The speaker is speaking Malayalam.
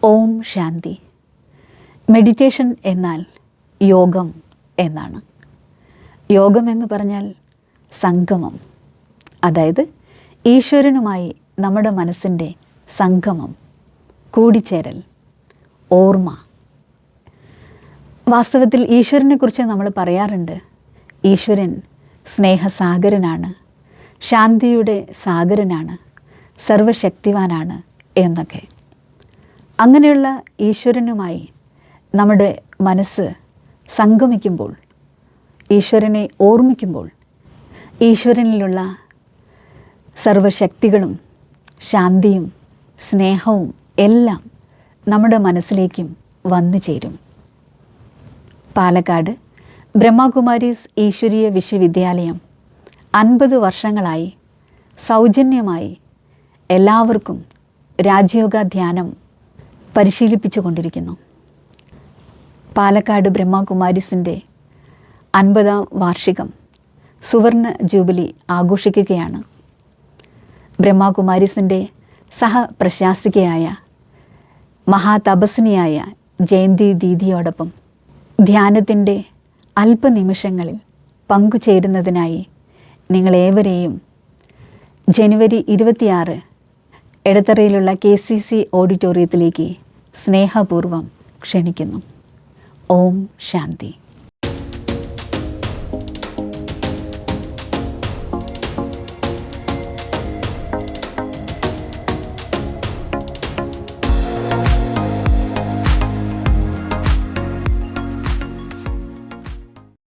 ഓം ശാന്തി. മെഡിറ്റേഷൻ എന്നാൽ യോഗം എന്നാണ്. യോഗം എന്ന് പറഞ്ഞാൽ സംഗമം, അതായത് ഈശ്വരനുമായി നമ്മുടെ മനസ്സിൻ്റെ സംഗമം, കൂടിച്ചേരൽ, ഓർമ്മ. വാസ്തവത്തിൽ ഈശ്വരനെക്കുറിച്ച് നമ്മൾ പറയാറുണ്ട്, ഈശ്വരൻ സ്നേഹസാഗരനാണ്, ശാന്തിയുടെ സാഗരനാണ്, സർവശക്തിവാനാണ് എന്നൊക്കെ. അങ്ങനെയുള്ള ഈശ്വരനുമായി നമ്മുടെ മനസ്സ് സംഗമിക്കുമ്പോൾ, ഈശ്വരനെ ഓർമ്മിക്കുമ്പോൾ, ഈശ്വരനിലുള്ള സർവശക്തികളും ശാന്തിയും സ്നേഹവും എല്ലാം നമ്മുടെ മനസ്സിലേക്കും വന്നു ചേരും. പാലക്കാട് ബ്രഹ്മകുമാരീസ് ഈശ്വരീയ വിശ്വവിദ്യാലയം 50 വർഷങ്ങളായി സൗജന്യമായി എല്ലാവർക്കും രാജയോഗ ധ്യാനം പരിശീലിപ്പിച്ചു കൊണ്ടിരിക്കുന്നു. പാലക്കാട് ബ്രഹ്മകുമാരീസിൻ്റെ 50ാം വാർഷികം സുവർണ ജൂബിലി ആഘോഷിക്കുകയാണ്. ബ്രഹ്മകുമാരീസിൻ്റെ സഹപ്രശാസികയായ മഹാതപസ്വിനിയായ ജയന്തി ദീദിയോടൊപ്പം ധ്യാനത്തിൻ്റെ അല്പനിമിഷങ്ങളിൽ പങ്കുചേരുന്നതിനായി നിങ്ങളേവരെയും ജനുവരി 26 എടത്തറയിലുള്ള KCC ഓഡിറ്റോറിയത്തിലേക്ക് സ്നേഹപൂർവ്വം ക്ഷണിക്കുന്നു. ഓം ശാന്തി.